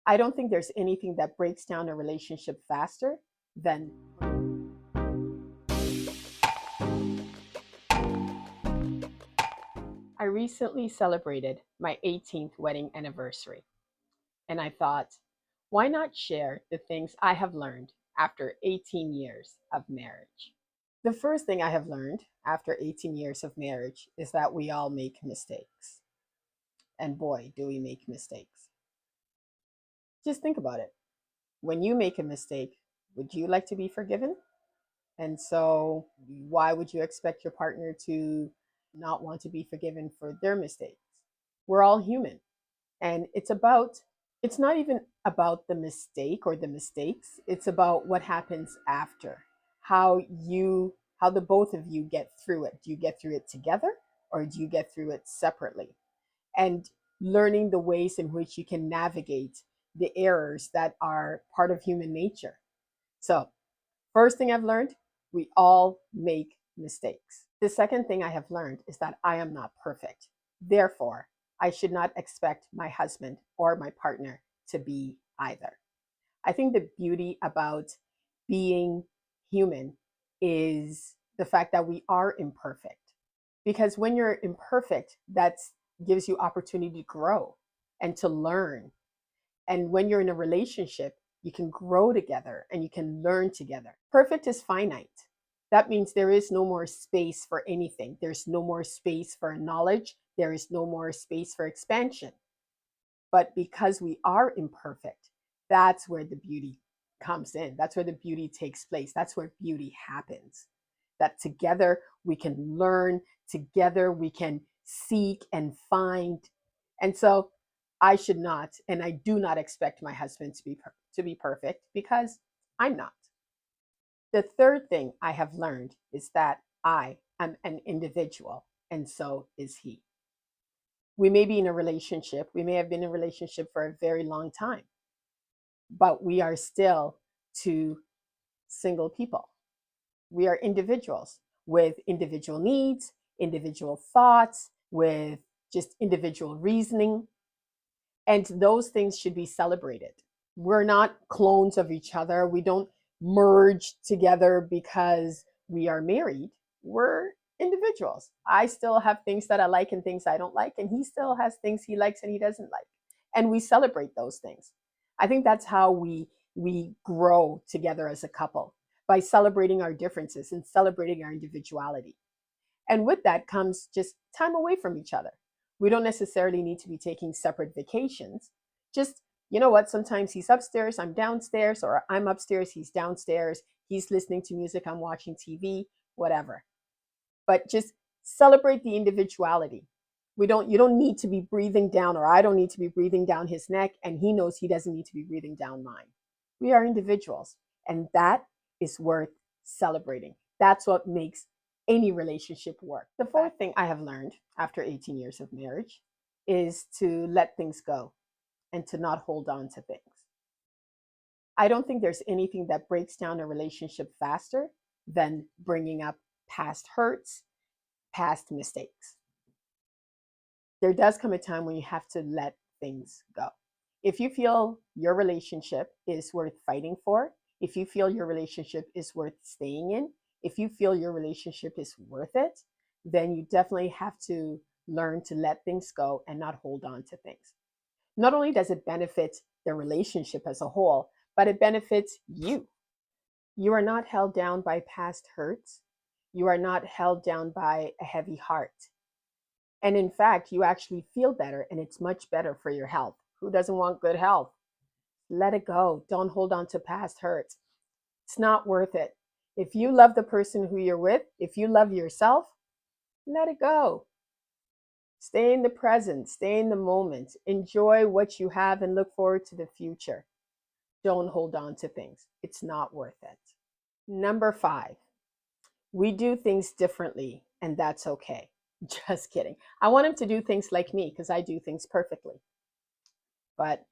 I don't think there's anything that breaks down a relationship faster than I recently celebrated my 18th wedding anniversary, and I thought, why not share the things I have learned after 18 years of marriage? The first thing I have learned after 18 years of marriage is that we all make mistakes. And boy, do we make mistakes. Just think about it. When you make a mistake, would you like to be forgiven? And so, why would you expect your partner to not want to be forgiven for their mistakes? We're all human. And it's not even about the mistake or the mistakes. It's about what happens after, how the both of you get through it. Do you get through it together or do you get through it separately? And learning the ways in which you can navigate the errors that are part of human nature. So, first thing I've learned, we all make mistakes. The second thing I have learned is that I am not perfect. Therefore, I should not expect my husband or my partner to be either. I think the beauty about being human is the fact that we are imperfect. Because when you're imperfect, that gives you opportunity to grow and to learn. And when you're in a relationship, you can grow together and you can learn together. Perfect is finite. That means there is no more space for anything. There's no more space for knowledge. There is no more space for expansion. But because we are imperfect, that's where the beauty comes in. That's where the beauty takes place. That's where beauty happens. That together we can learn, together we can seek and find. And so I should not, and I do not expect my husband to be perfect because I'm not. The third thing I have learned is that I am an individual, and so is he. We may be in a relationship, we may have been in a relationship for a very long time, but we are still two single people. We are individuals with individual needs, individual thoughts, with just individual reasoning. And those things should be celebrated. We're not clones of each other. We don't merge together because we are married. We're individuals. I still have things that I like and things I don't like, and he still has things he likes and he doesn't like. And we celebrate those things. I think that's how we grow together as a couple, by celebrating our differences and celebrating our individuality. And with that comes just time away from each other. We don't necessarily need to be taking separate vacations. Just, you know what, sometimes he's upstairs, I'm downstairs, or I'm upstairs, he's downstairs, he's listening to music, I'm watching TV, whatever. But just celebrate the individuality. You don't need to be breathing down, or I don't need to be breathing down his neck, and he knows he doesn't need to be breathing down mine. We are individuals, and that is worth celebrating. That's what makes any relationship work. The fourth thing I have learned after 18 years of marriage is to let things go and to not hold on to things. I don't think there's anything that breaks down a relationship faster than bringing up past hurts, past mistakes. There does come a time when you have to let things go. If you feel your relationship is worth fighting for, if you feel your relationship is worth staying in, if you feel your relationship is worth it, then you definitely have to learn to let things go and not hold on to things. Not only does it benefit the relationship as a whole, but it benefits you. You are not held down by past hurts. You are not held down by a heavy heart. And in fact, you actually feel better, and it's much better for your health. Who doesn't want good health? Let it go. Don't hold on to past hurts. It's not worth it. If you love the person who you're with, if you love yourself, let it go. Stay in the present, stay in the moment, enjoy what you have, and look forward to the future. Don't hold on to things. It's not worth it. Number 5, we do things differently, and that's okay. Just kidding. I want him to do things like me because I do things perfectly. But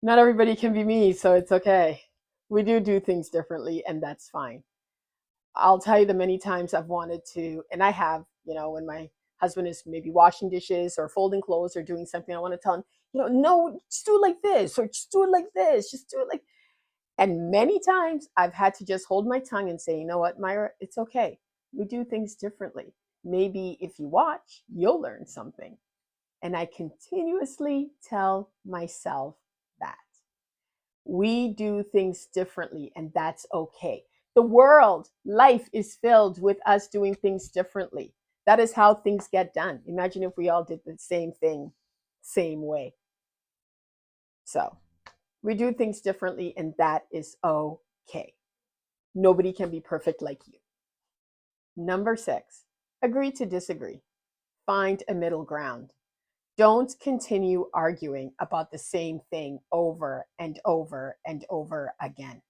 not everybody can be me, so it's okay. We do things differently, and that's fine. I'll tell you the many times I've wanted to, and I have, when my husband is maybe washing dishes or folding clothes or doing something, I want to tell him, No, just do it like this, or just do it like this, just do it like. And many times I've had to just hold my tongue and say, you know what, Myra, it's okay. We do things differently. Maybe if you watch, you'll learn something. And I continuously tell myself that we do things differently, and that's okay. The world, life is filled with us doing things differently. That is how things get done. Imagine if we all did the same thing, same way. So we do things differently, and that is okay. Nobody can be perfect like you. Number 6, agree to disagree. Find a middle ground. Don't continue arguing about the same thing over and over and over again.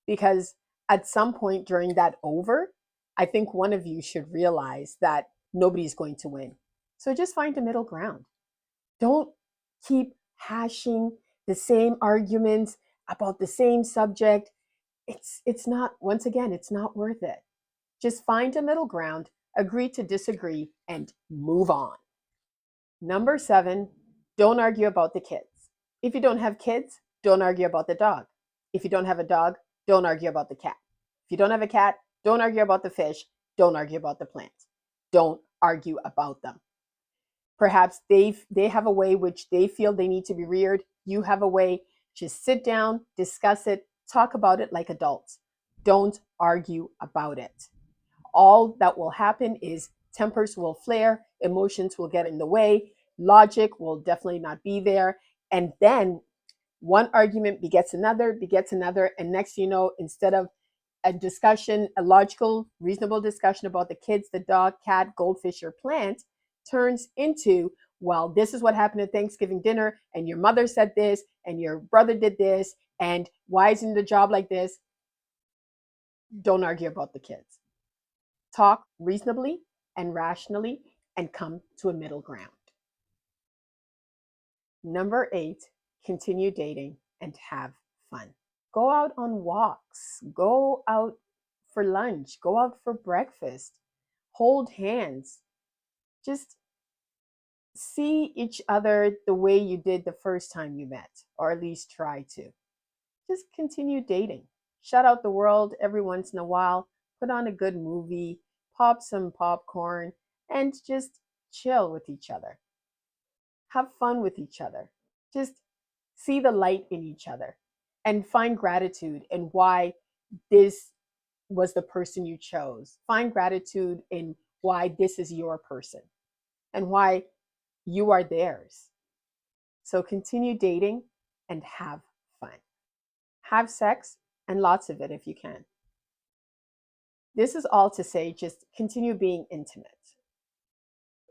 Because at some point during that over, I think one of you should realize that nobody's going to win. So just find a middle ground. Don't keep hashing the same arguments about the same subject. It's not, once again, it's not worth it. Just find a middle ground, agree to disagree, and move on. Number 7, don't argue about the kids. If you don't have kids, don't argue about the dog. If you don't have a dog, don't argue about the cat. If you don't have a cat, don't argue about the fish. Don't argue about the plants. Don't argue about them. Perhaps they have a way which they feel they need to be reared. You have a way. Just sit down, discuss it, talk about it like adults. Don't argue about it. All that will happen is tempers will flare, emotions will get in the way, logic will definitely not be there. And then one argument begets another, and next you know, instead of a discussion, a logical, reasonable discussion about the kids, the dog, cat, goldfish, or plant, turns into, well, this is what happened at Thanksgiving dinner, and your mother said this, and your brother did this, and why isn't the job like this? Don't argue about the kids. Talk reasonably and rationally and come to a middle ground. Number 8, continue dating and have fun. Go out on walks, go out for lunch, go out for breakfast, hold hands. Just see each other the way you did the first time you met, or at least try to. Just continue dating. Shut out the world every once in a while, put on a good movie, pop some popcorn, and just chill with each other. Have fun with each other. Just see the light in each other and find gratitude in why this was the person you chose. Find gratitude in why this is your person and why you are theirs. So continue dating and have fun. Have sex, and lots of it if you can. This is all to say, just continue being intimate.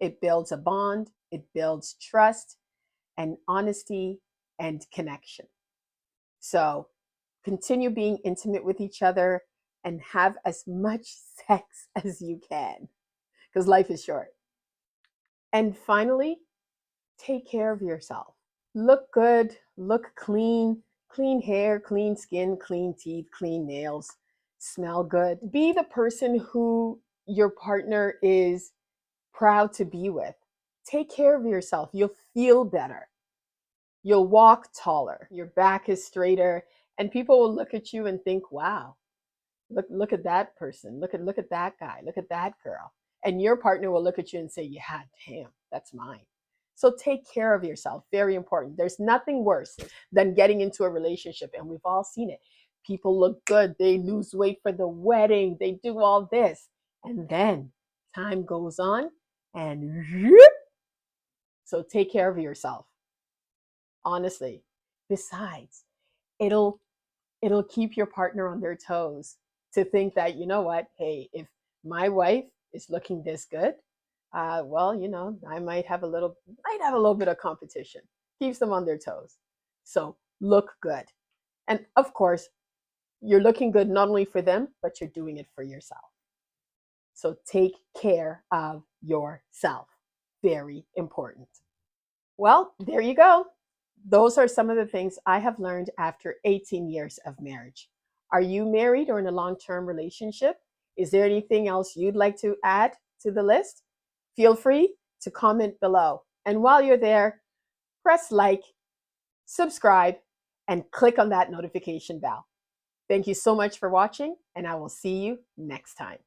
It builds a bond, it builds trust and honesty and connection. So continue being intimate with each other and have as much sex as you can because life is short. And finally, take care of yourself. Look good, look clean, clean hair, clean skin, clean teeth, clean nails, smell good. Be the person who your partner is proud to be with. Take care of yourself. You'll feel better. You'll walk taller. Your back is straighter, and people will look at you and think, "Wow, look at that person. Look at that guy. Look at that girl." And your partner will look at you and say, "Yeah, damn, that's mine." So take care of yourself. Very important. There's nothing worse than getting into a relationship, and we've all seen it. People look good, they lose weight for the wedding, they do all this, and then time goes on, and so take care of yourself. Honestly. Besides, it'll it'll keep your partner on their toes to think that, you know what, hey, if my wife is looking this good, well, you know, I might have a little bit of competition. Keeps them on their toes. So look good. And of course, you're looking good not only for them, but you're doing it for yourself. So take care of yourself. Very important. Well, there you go. Those are some of the things I have learned after 18 years of marriage. Are you married or in a long term relationship? Is there anything else you'd like to add to the list? Feel free to comment below. And while you're there, press like, subscribe, and click on that notification bell. Thank you so much for watching, and I will see you next time.